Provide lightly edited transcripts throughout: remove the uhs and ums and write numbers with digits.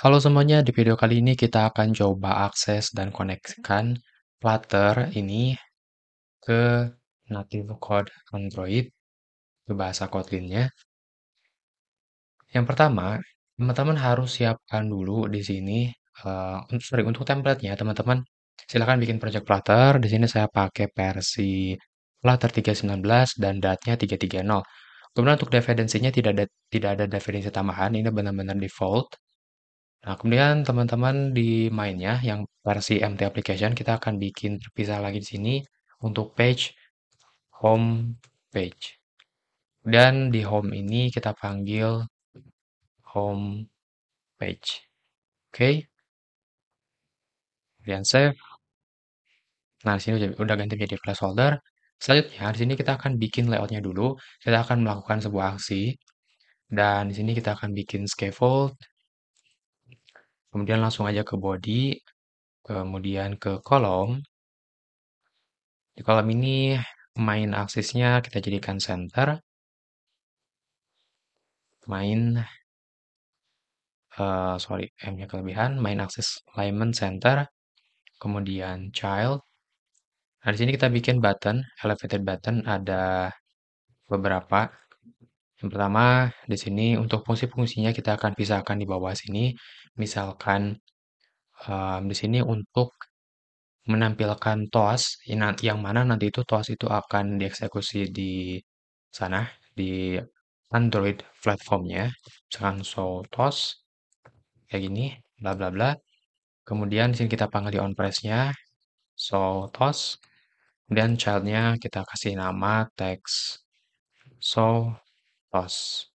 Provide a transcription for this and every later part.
Halo semuanya, di video kali ini kita akan coba akses dan koneksikan Flutter ini ke native code Android, ke bahasa Kotlin-nya. Yang pertama, teman-teman harus siapkan dulu di sini, untuk template-nya, teman-teman silahkan bikin project Flutter. Di sini saya pakai versi Flutter 3.19 dan Dart-nya 3.3.0. Kemudian untuk dependensinya tidak ada definisi tambahan, ini benar-benar default. Nah, kemudian teman-teman di mainnya yang versi MT application kita akan bikin terpisah lagi di sini untuk page home page. Dan di home ini kita panggil home page. Oke, kemudian save. Nah, di sini udah ganti menjadi placeholder. Selanjutnya, di sini kita akan bikin layoutnya dulu. Kita akan melakukan sebuah aksi. Dan di sini kita akan bikin scaffold. Kemudian langsung aja ke body. Kemudian ke kolom. Di kolom ini main aksesnya kita jadikan center. Main, sorry, M-nya kelebihan. Main akses alignment center. Kemudian child. Nah, di sini kita bikin button, elevated button ada beberapa. Yang pertama, di sini untuk fungsi-fungsinya kita akan pisahkan di bawah sini. Misalkan di sini untuk menampilkan toast, yang mana nanti itu toast itu akan dieksekusi di sana, di Android platformnya. Misalkan show toast, kayak gini, bla bla bla. Kemudian di sini kita panggil di onPress-nya, show toast. Kemudian child-nya kita kasih nama text show toast.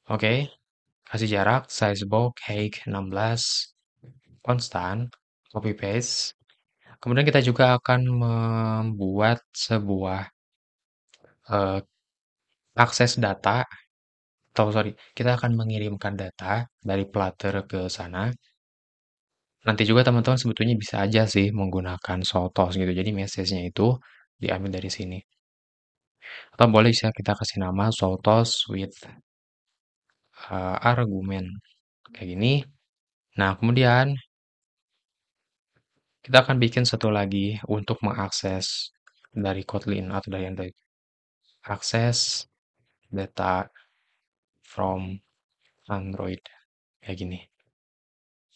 Oke, kasih jarak, size box, height 16, konstan, copy paste. Kemudian kita juga akan membuat sebuah eh, akses data, atau sorry, kita akan mengirimkan data dari Flutter ke sana. Nanti juga teman-teman sebetulnya bisa aja sih menggunakan Sotos gitu. Jadi message-nya itu diambil dari sini. Atau boleh bisa kita kasih nama Sotos with argumen. Kayak gini. Nah, kemudian kita akan bikin satu lagi untuk mengakses dari Kotlin atau dari Android. Akses data from Android. Kayak gini.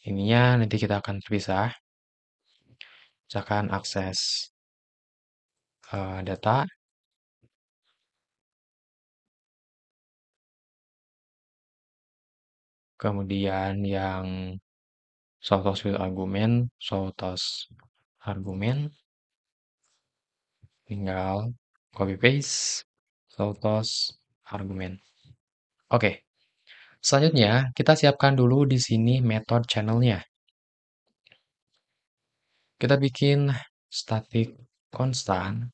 Ininya nanti kita akan terpisah. Misalkan akses data. Kemudian yang Sotos with argumen, Sotos argumen, tinggal copy paste, Sotos argumen. Oke, selanjutnya kita siapkan dulu di sini method channelnya. Kita bikin static constant.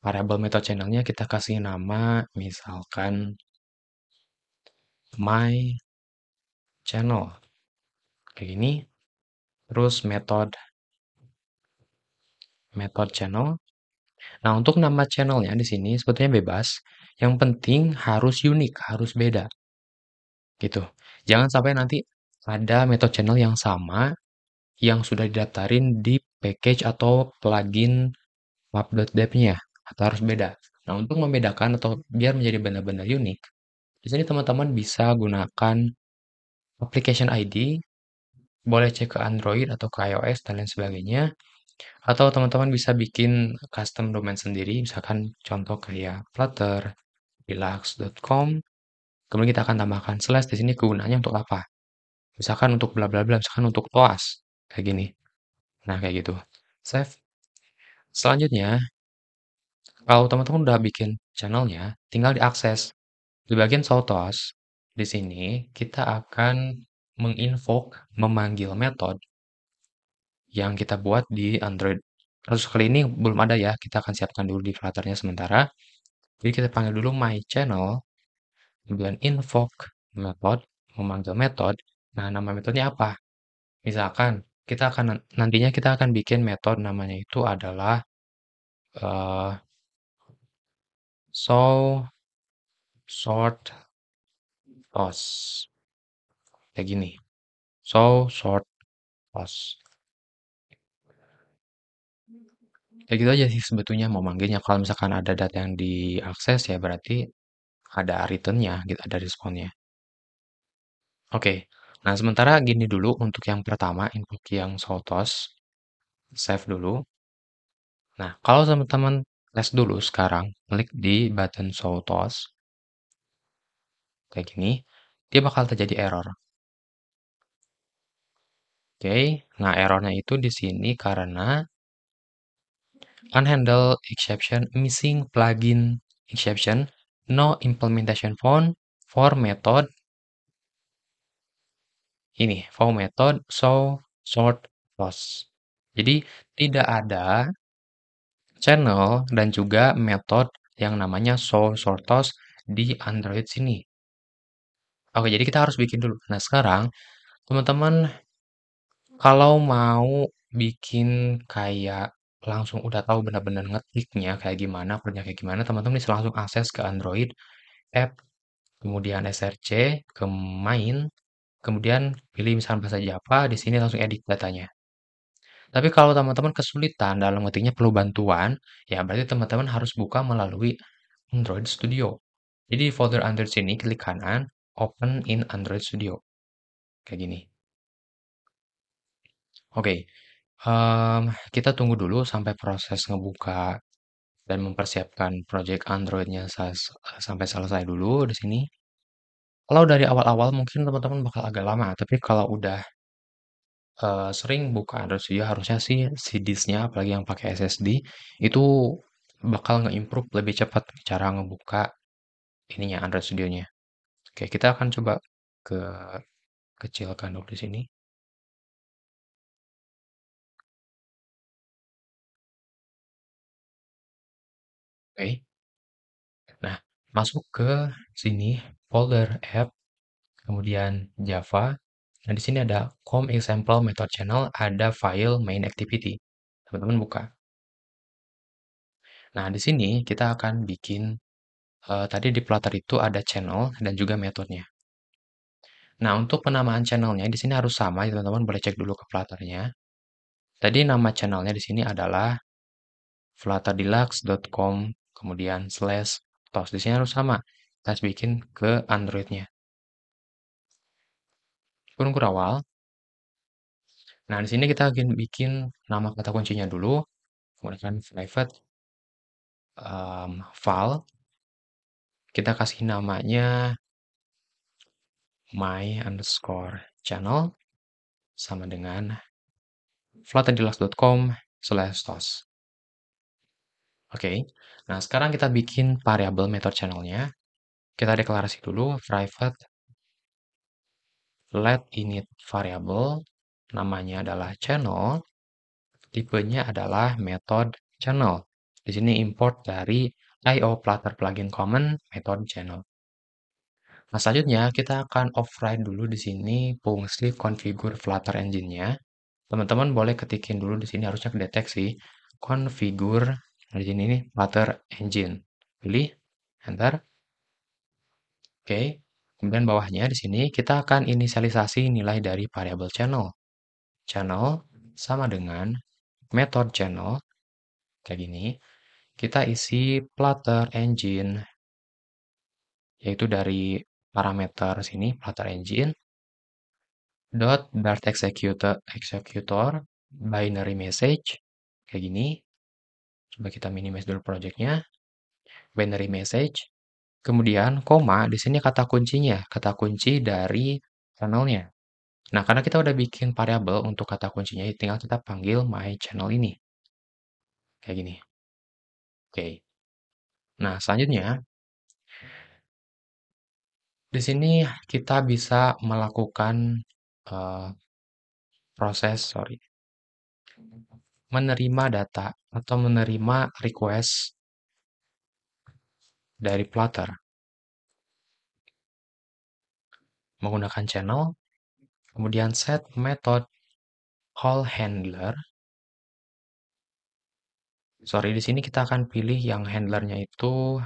Variable method channelnya kita kasih nama misalkan my channel. Kayak gini. Terus method channel. Nah, untuk nama channelnya di sini sebetulnya bebas. Yang penting harus unik, harus beda. Gitu. Jangan sampai nanti ada method channel yang sama yang sudah didaftarin di package atau plugin map.dev-nya atau harus beda. Nah, untuk membedakan atau biar menjadi benar-benar unik, di sini teman-teman bisa gunakan application ID, boleh cek ke Android atau ke iOS dan lain sebagainya, atau teman-teman bisa bikin custom domain sendiri, misalkan contoh kayak Flutter, relax.com. Kemudian kita akan tambahkan slash di sini kegunaannya untuk apa? Misalkan untuk bla bla bla, misalkan untuk toas kayak gini. Nah, kayak gitu. Save. Selanjutnya, kalau teman-teman udah bikin channelnya, tinggal diakses. Di bagian show toast, di sini kita akan menginvoke, memanggil metode yang kita buat di Android. Kasus kali ini belum ada ya, kita akan siapkan dulu di Flutter-nya sementara. Jadi kita panggil dulu my channel, kemudian invoke method, memanggil metode. Nah, nama metodenya apa? Misalkan nantinya kita akan bikin metode namanya itu adalah eh, show sort toss. kayak gini. Show short post. Kayak gitu aja sih sebetulnya mau manggilnya. Kalau misalkan ada data yang diakses ya berarti ada returnnya gitu, ada responnya. Oke, nah sementara gini dulu untuk yang pertama, untuk yang show toast, save dulu. Nah, kalau teman-teman tes dulu sekarang, klik di button show toast, kayak gini, dia bakal terjadi error. Oke, nah errornya itu di sini karena unhandled exception, missing plugin exception, no implementation found for method ini, for method show short post. Jadi tidak ada channel dan juga metode yang namanya show short toast di Android sini. Oke, jadi kita harus bikin dulu. Nah, sekarang teman-teman kalau mau bikin kayak langsung udah tahu benar-benar ngetiknya kayak gimana, kerja kayak gimana, teman-teman bisa langsung akses ke Android app, kemudian SRC, ke main, kemudian pilih misalnya bahasa Java, di sini langsung edit datanya. Tapi kalau teman-teman kesulitan dalam ngetiknya perlu bantuan, ya berarti teman-teman harus buka melalui Android Studio. Jadi di folder Android sini klik kanan, open in Android Studio. Kayak gini. Oke, kita tunggu dulu sampai proses ngebuka dan mempersiapkan project Android-nya sampai selesai dulu di sini. Kalau dari awal-awal mungkin teman-teman bakal agak lama, tapi kalau udah sering buka Android Studio harusnya sih si disknya, apalagi yang pakai SSD, itu bakal nge-improve lebih cepat cara ngebuka ininya Android Studio-nya. Oke, kita akan coba ke kecilkan dulu di sini. Oke. Nah, masuk ke sini folder app, kemudian Java. Nah, di sini ada com example method channel, ada file main activity. Teman-teman buka. Nah, di sini kita akan bikin tadi di Flutter itu ada channel dan juga metodenya. Nah, untuk penamaan channelnya di sini harus sama, ya, teman-teman boleh cek dulu ke Flutter-nya. Tadi nama channelnya di sini adalah flutterdeluxe.com, kemudian slash tos. Di sini harus sama. Kita harus bikin ke Android-nya. Kurung awal. Nah, di sini kita bikin nama kata kuncinya dulu, menggunakan private file. Kita kasih namanya my underscore channel sama dengan flutterdeluxe.com/tos. Oke. Nah, sekarang kita bikin variabel method channelnya. Kita deklarasi dulu private let init variable, namanya adalah channel, tipenya adalah method channel. Di sini import dari IO Flutter plugin common method channel. Nah, selanjutnya kita akan override dulu di sini fungsi configure Flutter engine-nya. Teman-teman boleh ketikin dulu di sini harusnya kedeteksi configure di sini nih Flutter engine. Pilih enter. Oke. Kemudian bawahnya di sini kita akan inisialisasi nilai dari variabel channel. Channel sama dengan method channel kayak gini. Kita isi Flutter engine yaitu dari parameter sini Flutter engine dot dart executor binary message kayak gini. Coba kita minimize dulu projectnya. Binary message. Kemudian koma di sini kata kuncinya, kata kunci dari channelnya. Nah, karena kita udah bikin variabel untuk kata kuncinya, tinggal kita panggil my channel ini. Kayak gini. Oke. Nah, selanjutnya di sini kita bisa melakukan eh, sorry, menerima data atau menerima request dari Flutter menggunakan channel, kemudian set method call handler. Sorry, di sini kita akan pilih yang handlernya itu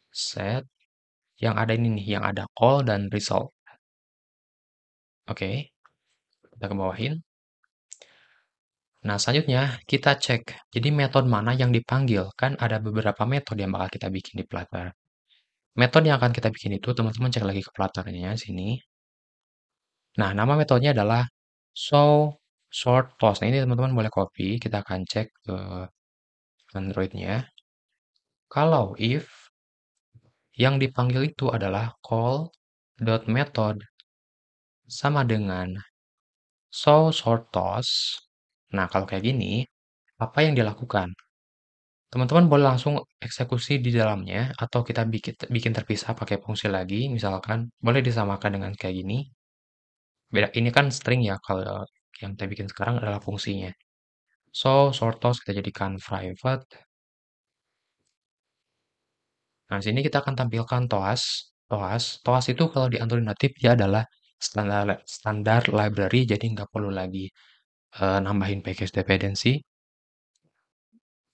set yang ada ini nih, yang ada call dan result. Oke, kita ke bawahin. Nah, selanjutnya kita cek. Jadi metode mana yang dipanggil? Kan ada beberapa metode yang bakal kita bikin di Flutter. Metode yang akan kita bikin itu teman-teman cek lagi ke Flutter-nya sini. Nah, nama metodenya adalah show short toast. Nah, ini teman-teman boleh copy. Kita akan cek ke Android-nya. Kalau if yang dipanggil itu adalah call.method sama dengan show short toast. Nah, kalau kayak gini, apa yang dilakukan? Teman-teman boleh langsung eksekusi di dalamnya atau kita bikin bikin terpisah pakai fungsi lagi, misalkan boleh disamakan dengan kayak gini. Beda ini kan string ya, kalau yang kita bikin sekarang adalah fungsinya. So, sortos kita jadikan private. Nah, sini kita akan tampilkan toas. Toas itu kalau di Android native dia adalah standar library, jadi nggak perlu lagi nambahin package dependency.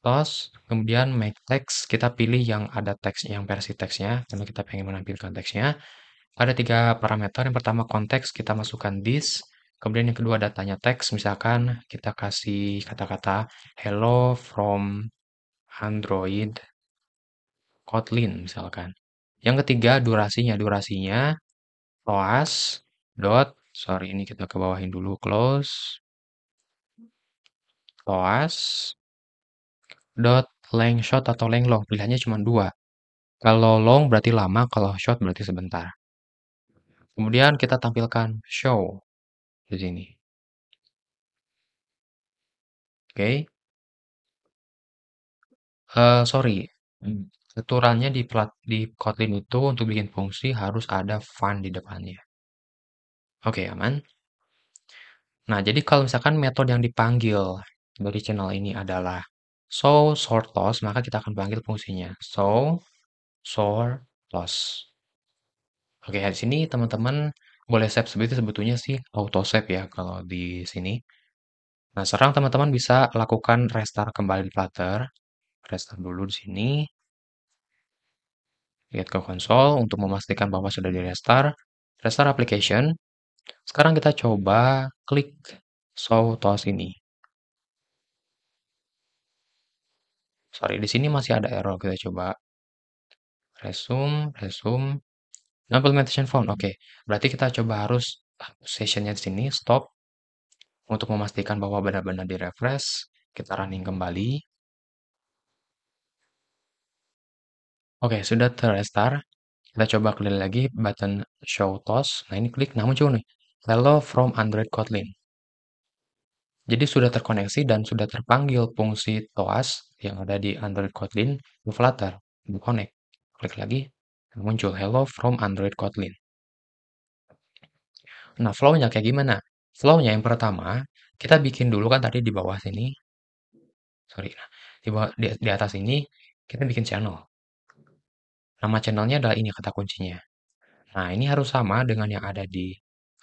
Toas, kemudian make text, kita pilih yang ada teks, yang versi teksnya, karena kita pengen menampilkan teksnya. Ada 3 parameter, yang pertama konteks, kita masukkan this, kemudian yang kedua datanya teks, misalkan kita kasih kata-kata hello from Android Kotlin misalkan. Yang ketiga durasinya toas dot, sorry ini kita ke bawahin dulu, close, toas dot length short atau length long, pilihannya cuma 2. Kalau long berarti lama, kalau short berarti sebentar. Kemudian kita tampilkan show di sini. Oke. Sorry, aturannya di Kotlin itu untuk bikin fungsi harus ada fun di depannya. Oke, aman. Nah, jadi kalau misalkan metode yang dipanggil dari channel ini adalah show sortos, maka kita akan panggil fungsinya show sortos. Oke, di sini teman-teman boleh save seperti sebetulnya sih auto save ya kalau di sini. Nah, sekarang teman-teman bisa lakukan restart kembali di Flutter. Restart dulu di sini. Lihat ke konsol untuk memastikan bahwa sudah di restart. Restart application. Sekarang kita coba klik show toast ini. Sorry, di sini masih ada error. Kita coba resume. Implementation phone. Oke, berarti kita coba harus sessionnya di sini stop untuk memastikan bahwa benar-benar di refresh. Kita running kembali. Oke, sudah terrestart. Kita coba klik lagi button show toast. Nah, ini klik. Nah, muncul nih. Hello from Android Kotlin. Jadi sudah terkoneksi dan sudah terpanggil fungsi toas yang ada di Android Kotlin di Flutter. Di connect. Klik lagi. Muncul hello from Android Kotlin. Nah, flow-nya kayak gimana? Flow-nya yang pertama, kita bikin dulu kan tadi di bawah sini. Sorry. Nah, di bawah di atas ini kita bikin channel. Nama channelnya adalah ini kata kuncinya. Nah, ini harus sama dengan yang ada di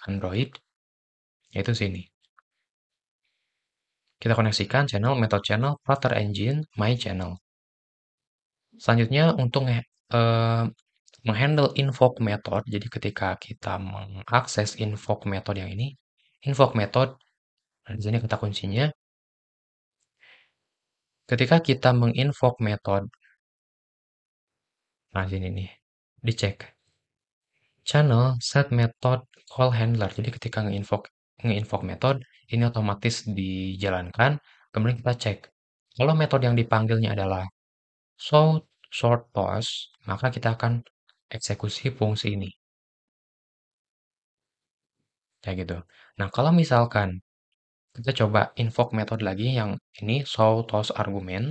Android, yaitu sini. Kita koneksikan channel, method channel, Flutter Engine, My Channel. Selanjutnya untuk menghandle invoke method, jadi ketika kita mengakses invoke method yang ini, invoke method, nah di sini kata kuncinya, ketika kita menginvoke method, nah sini nih, dicek. Channel set method call handler, jadi ketika nge-invoke method, ini otomatis dijalankan, kemudian kita cek. Kalau metode yang dipanggilnya adalah show short toast, maka kita akan eksekusi fungsi ini. Kayak gitu. Nah, kalau misalkan kita coba invoke method lagi yang ini show toast argumen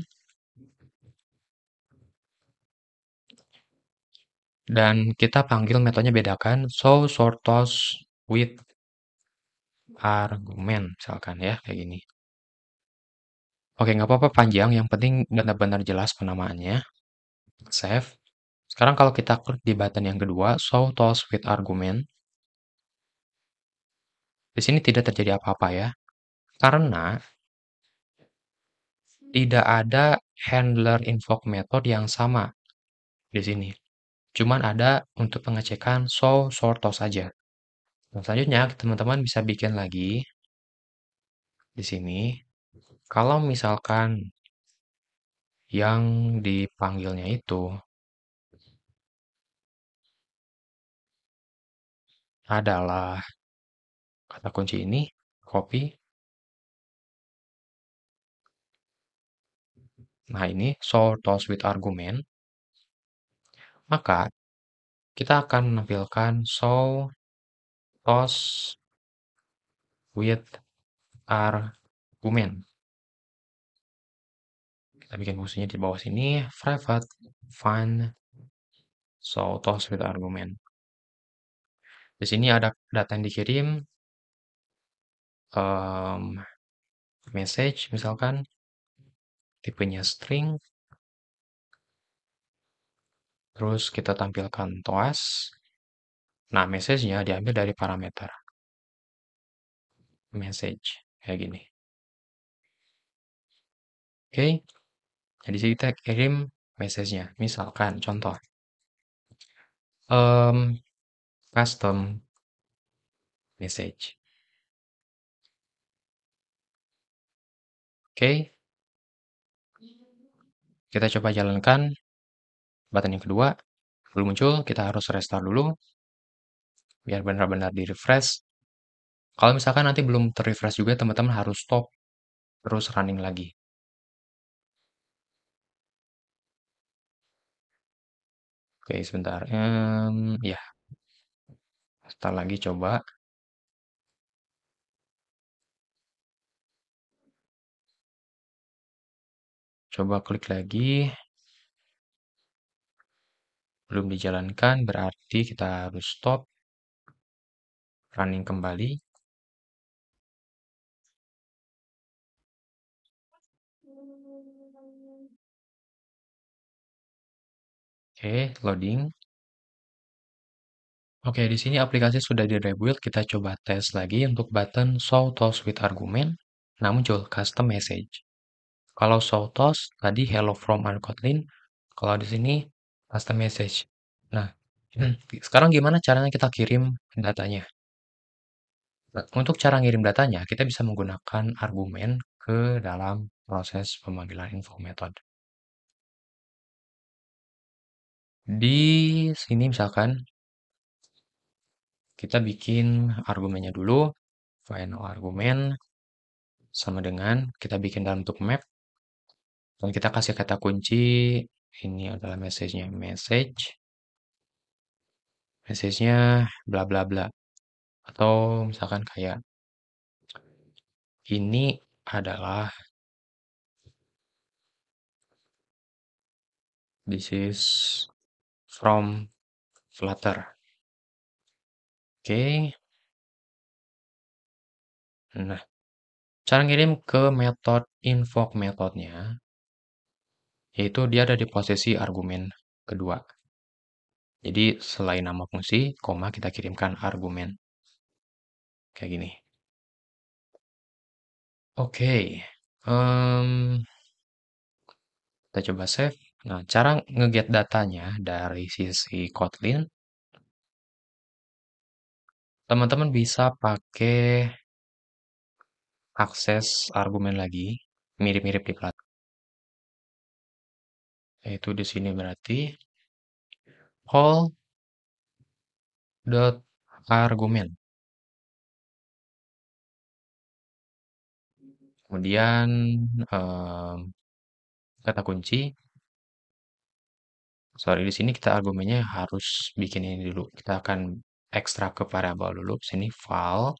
dan kita panggil metodenya bedakan show short toast with argumen misalkan ya kayak gini. Oke, nggak apa-apa panjang, yang penting benar-benar jelas penamaannya. Save. Sekarang kalau kita klik di button yang kedua, show toast with argument, di sini tidak terjadi apa-apa ya, karena tidak ada handler invoke method yang sama di sini. Cuman ada untuk pengecekan show short toast saja. Nah, selanjutnya teman-teman bisa bikin lagi di sini. Kalau misalkan yang dipanggilnya itu adalah kata kunci ini, copy. Nah, ini show toast with argument. Maka kita akan menampilkan show toast with argument. Kita bikin fungsinya di bawah sini, private find show toast with argument. Di sini ada data yang dikirim, message misalkan, tipenya string, terus kita tampilkan toast. Nah, message-nya diambil dari parameter message, kayak gini. Oke, jadi kita kirim message-nya. Misalkan, contoh, custom message. Oke, kita coba jalankan button yang kedua. Belum muncul, kita harus restart dulu, biar benar-benar di-refresh. Kalau misalkan nanti belum ter-refresh juga, teman-teman harus stop, terus running lagi. Oke, sebentar. Ya, start lagi coba. Coba klik lagi. Belum dijalankan, berarti kita harus stop. Running kembali. Oke, loading. Oke, di sini aplikasi sudah di-rebuild. Kita coba tes lagi untuk button show toast with argument. Nah, muncul custom message. Kalau show toast tadi hello from Kotlin. Kalau di sini custom message. Nah, sekarang gimana caranya kita kirim datanya? Nah, untuk cara ngirim datanya, kita bisa menggunakan argumen ke dalam proses pemanggilan info method. Di sini misalkan kita bikin argumennya dulu, final argumen sama dengan kita bikin dalam bentuk map dan kita kasih kata kunci ini adalah message-nya, message-nya bla bla bla, atau misalkan kayak ini adalah this is from Flutter. Oke. Nah, cara ngirim ke metode invoke metodenya, yaitu dia ada di posisi argumen kedua. Jadi selain nama fungsi, koma kita kirimkan argumen. Kayak gini. Oke. Kita coba save. Nah, cara nge-get datanya dari sisi Kotlin, teman-teman bisa pakai akses argumen lagi, mirip-mirip di plat. Yaitu di sini berarti call dot argumen. Kemudian kata kunci. Sorry, di sini kita argumennya harus bikin ini dulu. Kita akan ekstrak ke variabel dulu. Sini file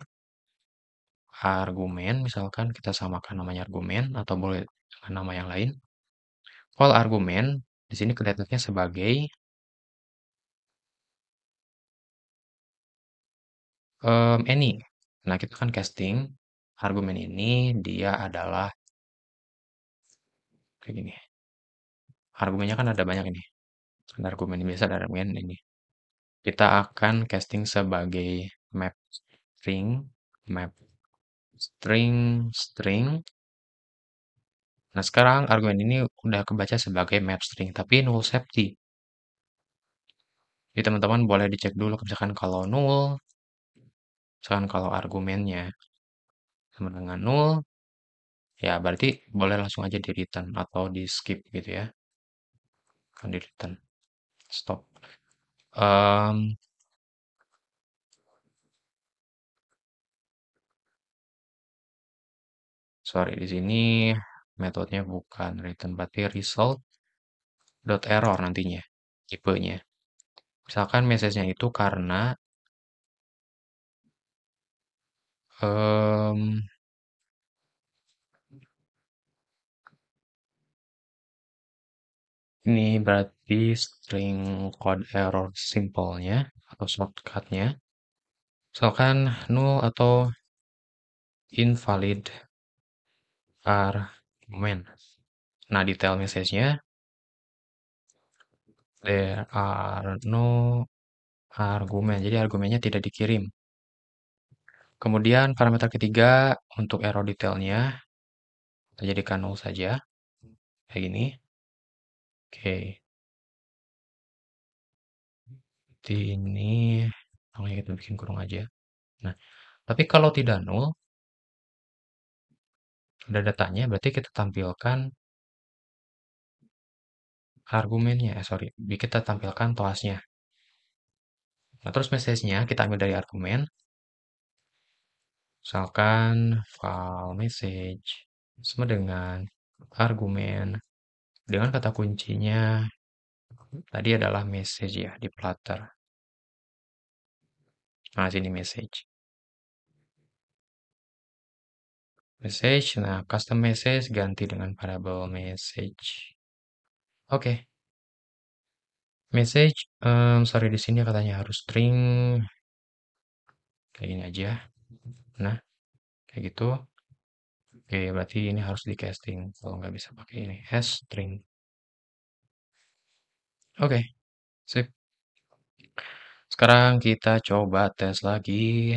argumen, misalkan kita samakan namanya argumen atau boleh dengan nama yang lain. Call argumen di sini kelihatannya sebagai any. Nah, kita kan casting argumen ini dia adalah kayak gini. Argumennya kan ada banyak ini. Ada argumen biasa, ada argumen ini. Kita akan casting sebagai map string. Nah, sekarang argumen ini udah kebaca sebagai map string, tapi null safety. Jadi teman-teman boleh dicek dulu, misalkan kalau null, Misalkan kalau argumennya sama dengan nol, ya berarti boleh langsung aja di return atau di skip gitu ya. Kan di return. Stop. Em, sorry, di sini metodenya bukan return, berarti result dot error nantinya, tipenya. Misalkan message-nya itu karena em, ini berarti string code error simpelnya atau shortcutnya. Misalkan null atau invalid argument. Nah, detail message-nya, there are no argument. Jadi argumennya tidak dikirim. Kemudian parameter ketiga untuk error detailnya, kita jadikan null saja. Kayak gini. Oke. Di ini, namanya kita bikin kurung aja. Nah, tapi kalau tidak null, ada datanya, berarti kita tampilkan argumennya. Sorry, kita tampilkan toasnya. Nah, terus message-nya kita ambil dari argumen. Misalkan file message sama dengan argumen dengan kata kuncinya tadi adalah message ya di Flutter. Nah, sini message. Message, nah custom message ganti dengan variable message. Oke, message, sorry di sini katanya harus string kayak gini aja. Nah, kayak gitu. Oke, berarti ini harus di casting kalau nggak bisa pakai ini as string. Oke, sip. Sekarang kita coba tes lagi.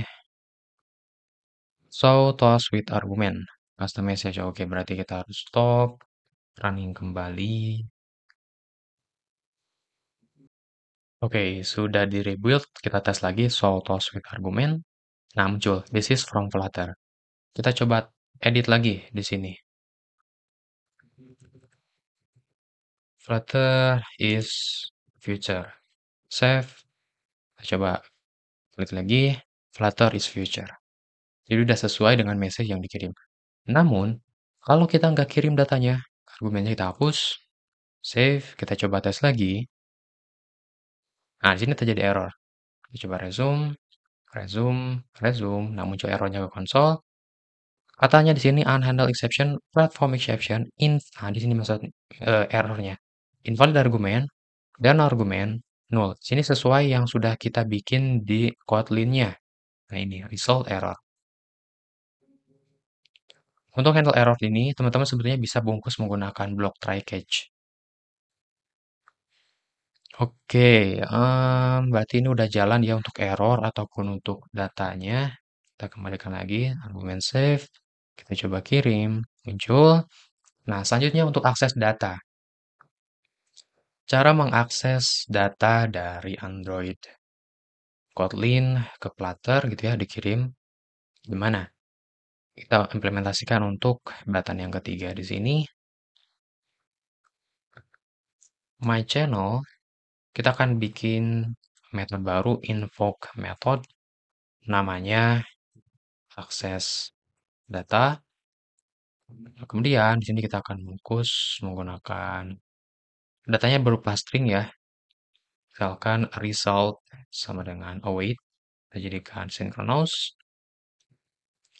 So, toss with argument. Custom message. Oke, berarti kita harus stop. Running kembali. Oke, sudah di rebuild. Kita tes lagi. So, toss with argument. Nah, muncul. This is from Flutter. Kita coba edit lagi di sini. Flutter is future. Save. Kita coba klik lagi. Flutter is future. Jadi udah sesuai dengan message yang dikirim. Namun, kalau kita nggak kirim datanya, argumennya kita hapus, save, kita coba tes lagi. Nah, di sini terjadi error. Kita coba resume, resume, resume. Nah, muncul errornya ke konsol. Katanya di sini unhandled exception, platform exception, nah di sini maksud errornya. Invalid argumen dan argumen null. Sini sesuai yang sudah kita bikin di Kotlin-nya. Nah, ini result error. Untuk handle error ini, teman-teman sebetulnya bisa bungkus menggunakan block try catch. Oke, berarti ini udah jalan ya untuk error ataupun untuk datanya. Kita kembalikan lagi, argumen save. Kita coba kirim, muncul. Nah, selanjutnya untuk akses data. Cara mengakses data dari Android Kotlin ke Flutter gitu ya, dikirim. Gimana? Kita implementasikan untuk button yang ketiga di sini. My channel, kita akan bikin metode baru, invoke method. Namanya akses data. Kemudian di sini kita akan bungkus menggunakan datanya berupa string ya. Misalkan result sama dengan await. Kita jadikan synchronous.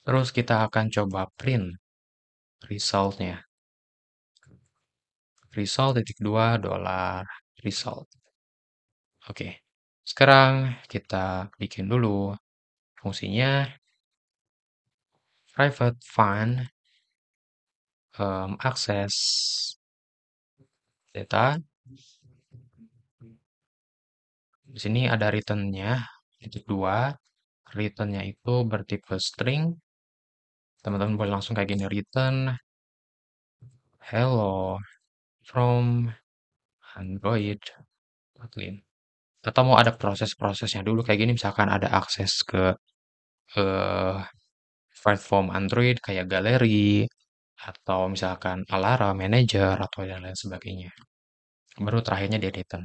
Terus kita akan coba print resultnya. Result titik dua dolar result. Oke. Sekarang kita bikin dulu fungsinya private fun akses data. Di sini ada return-nya, titik dua. Return-nya itu bertipe string. Teman-teman boleh langsung kayak gini, return hello from Android Kotlin. Atau mau ada proses-prosesnya dulu kayak gini, misalkan ada akses ke eh, platform Android kayak galeri, atau misalkan alarm, manager, atau dan lain sebagainya. Baru terakhirnya di return.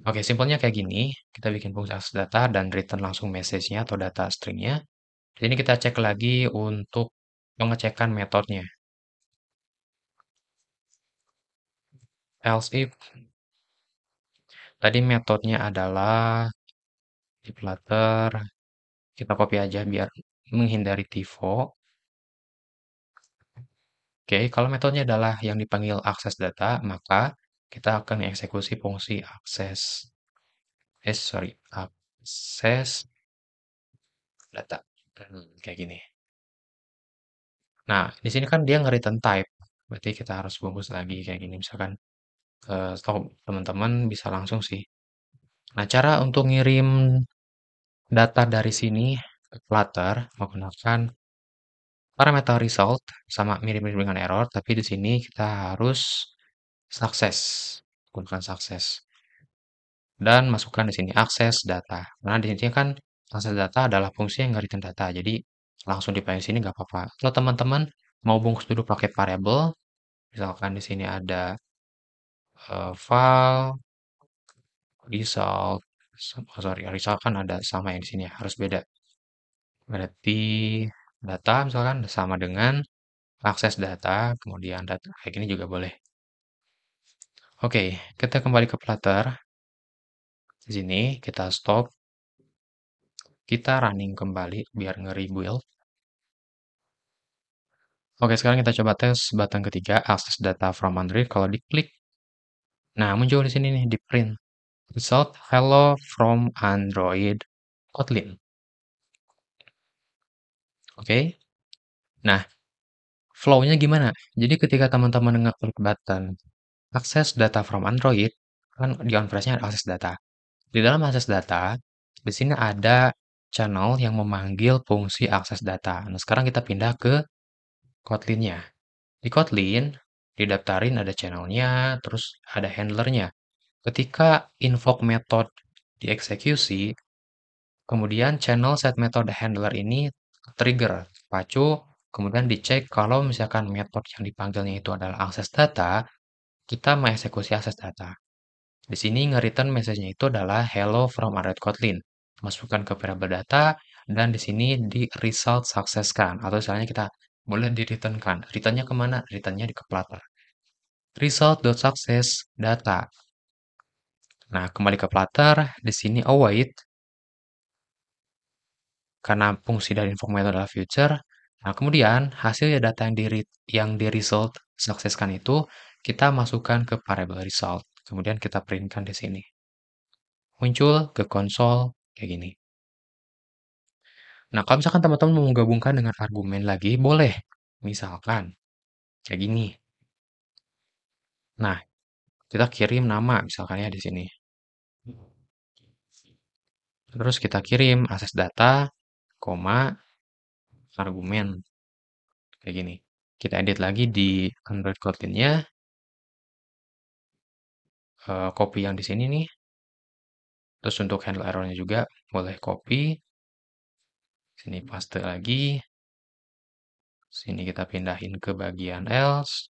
Oke, simpelnya kayak gini. Kita bikin fungsi akses data dan return langsung message-nya atau data string-nya. Di sini kita cek lagi untuk pengecekan metodenya. Else if tadi metodenya adalah di Flutter, kita copy aja biar menghindari typo. Oke, kalau metodenya adalah yang dipanggil akses data, maka kita akan eksekusi fungsi akses data. Kayak gini. Nah, di sini kan dia nge-return type. Berarti kita harus bungkus lagi kayak gini. Misalkan, atau teman-teman bisa langsung sih. Nah, cara untuk ngirim data dari sini ke Flutter menggunakan parameter result sama mirip-mirip dengan error, tapi di sini kita harus sukses, gunakan sukses dan masukkan di sini akses data. Karena di sini kan akses data adalah fungsi yang nge-return data, jadi langsung dipakai sini nggak apa-apa. Kalau teman-teman mau bungkus dulu pakai variable, misalkan di sini ada file result, sorry, result kan ada sama yang di sini ya, harus beda. Berarti data misalkan sama dengan akses data, kemudian data kayak gini juga boleh. Oke, kita kembali ke Flutter. Di sini kita stop, kita running kembali biar nge-rebuild. Oke, sekarang kita coba tes button ketiga, access data from Android. Kalau diklik, nah muncul di sini nih di print result hello from Android Kotlin. Oke, nah flow-nya gimana? Jadi ketika teman-teman ngeklik button akses data from Android, kan di on-press-nya ada akses data. Di dalam akses data, di sini ada channel yang memanggil fungsi akses data. Nah, sekarang kita pindah ke Kotlin-nya. Di Kotlin, didaftarin ada channel-nya, terus ada handler-nya. Ketika invoke method dieksekusi, kemudian channel set method handler ini trigger, pacu, kemudian dicek kalau misalkan metode yang dipanggilnya itu adalah akses data, kita mengeksekusi akses data. Di sini nge-return message-nya itu adalah hello from Android Kotlin. Masukkan ke variable data, dan di sini di result sukseskan. Atau misalnya kita boleh di-returnkan. Returnnya kemana? Returnnya di ke Flutter. Result.success data. Nah, kembali ke Flutter, di sini await, karena fungsi dari info method adalah future. Nah, kemudian hasil data yang di result sukseskan itu, kita masukkan ke variable result. Kemudian kita printkan di sini. Muncul ke konsol kayak gini. Nah, kalau misalkan teman-teman mau menggabungkan dengan argumen lagi, boleh. Misalkan, kayak gini. Nah, kita kirim nama misalkan ya di sini. Terus kita kirim akses data, koma, argumen. Kayak gini. Kita edit lagi di Android Kotlin-nya. Copy yang di sini nih. Terus untuk handle error-nya juga boleh copy. Sini paste lagi. Sini kita pindahin ke bagian else.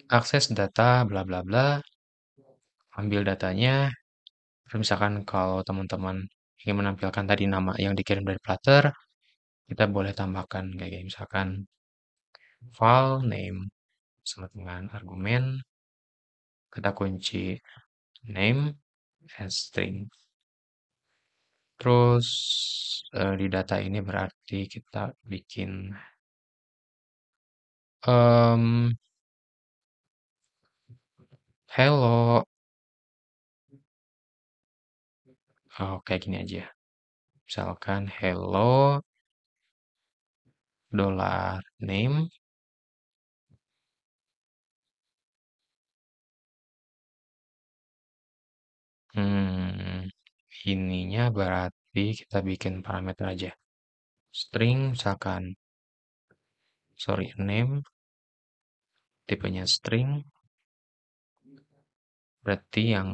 Akses data, bla bla bla. Ambil datanya. Terus misalkan kalau teman-teman ingin menampilkan tadi nama yang dikirim dari Flutter, kita boleh tambahkan kayak gini. Misalkan file name sama dengan argumen, kita kunci name and string. Terus di data ini berarti kita bikin hello. Oh, kayak gini aja. Misalkan hello dollar name. Hmm, ininya berarti kita bikin parameter aja. String misalkan, sorry, name, tipenya string, berarti yang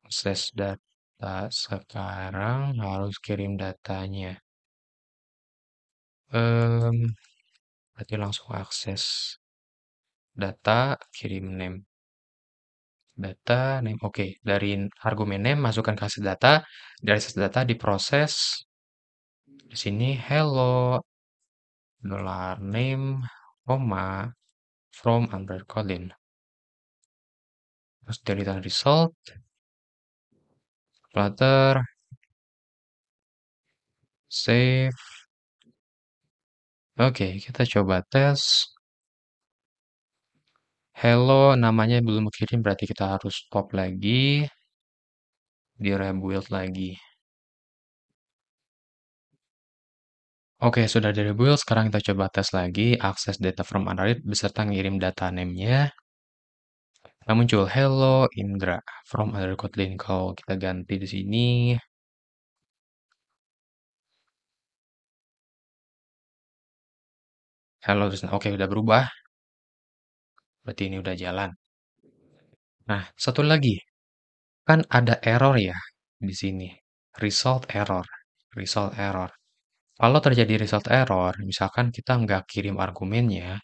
Akses data sekarang harus kirim datanya. Berarti langsung akses data, kirim name. Data, name, oke. Dari argumen name, masukkan ke akses data. Dari akses data diproses. Di sini hello, dollar name, koma, from Android Kotlin. Terus dari result, Flutter, save. Oke, kita coba tes. Hello, namanya belum kirim, berarti kita harus stop lagi. Di rebuild lagi. Oke, sudah di rebuild. Sekarang kita coba tes lagi. Akses data from Android beserta ngirim data name-nya. Nah, muncul hello Indra from Android Kotlin. Kalau kita ganti di sini, hello terus. Oke, udah berubah. Berarti ini udah jalan. Nah, satu lagi. Kan ada error ya di sini. Result error. Result error. Kalau terjadi result error, misalkan kita nggak kirim argumennya,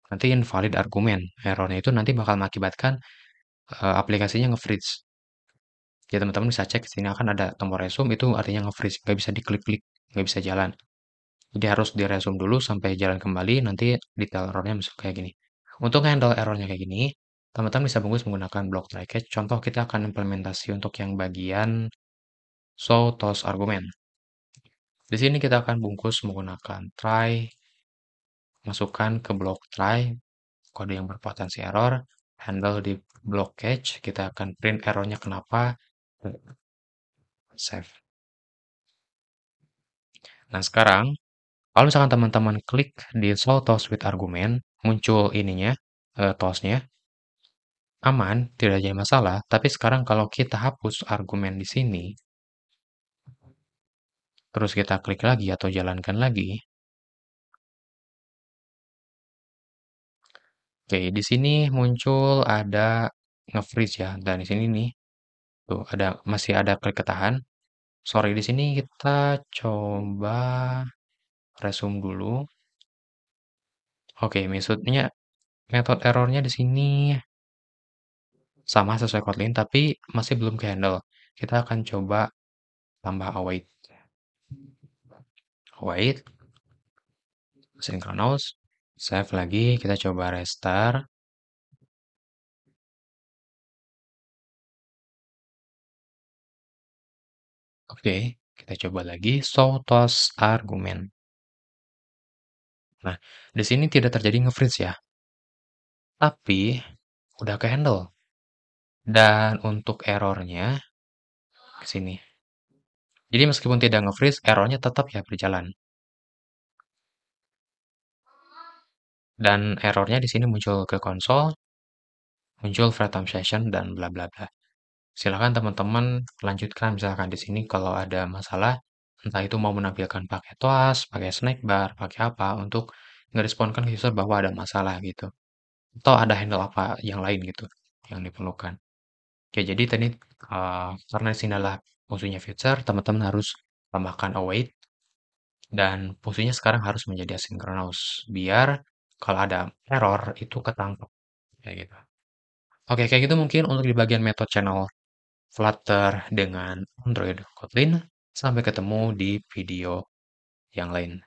nanti invalid argumen. Errornya itu nanti bakal mengakibatkan aplikasinya nge-freeze. Ya teman-teman bisa cek, sini akan ada tombol resume, itu artinya nge-freeze. Nggak bisa diklik-klik, nggak bisa jalan. Jadi harus di resume dulu sampai jalan kembali, nanti detail errornya masuk kayak gini. Untuk handle errornya kayak gini, teman-teman bisa bungkus menggunakan block try catch. Contoh kita akan implementasi untuk yang bagian show toss argument. Di sini kita akan bungkus menggunakan try, masukkan ke block try, kode yang berpotensi error, handle di block catch, kita akan print errornya kenapa, save. Nah sekarang, kalau misalkan teman-teman klik di show toss with argument, muncul ininya, tossnya, aman, tidak ada masalah. Tapi sekarang kalau kita hapus argumen di sini, terus kita klik lagi atau jalankan lagi, oke, di sini muncul ada nge-freeze ya. Dan di sini nih, tuh ada masih ada klik ketahan. Sorry, di sini kita coba resume dulu. Oke, maksudnya metode errornya di sini sama sesuai Kotlin, tapi masih belum ke handle. Kita akan coba tambah await. Await, synchronous, save lagi, kita coba restart. Oke, kita coba lagi show toss argument. Nah, di sini tidak terjadi nge-freeze ya, tapi udah ke handle. Dan untuk errornya ke sini. Jadi meskipun tidak nge-freeze, errornya tetap ya berjalan. Dan errornya di sini muncul ke konsol, muncul Freedom Session dan bla bla bla. Silakan teman-teman lanjutkan misalkan di sini kalau ada masalah, entah itu mau menampilkan pakai toas, pakai snack bar, pakai apa untuk ngeresponkan ke user bahwa ada masalah gitu. Atau ada handle apa yang lain gitu yang diperlukan. Oke, jadi tadi karena di sini adalah fungsinya feature, teman-teman harus tambahkan await dan fungsinya sekarang harus menjadi asynchronous biar kalau ada error itu ketangkep kayak gitu. Oke, kayak gitu mungkin untuk di bagian method channel Flutter dengan Android Kotlin. Sampai ketemu di video yang lain.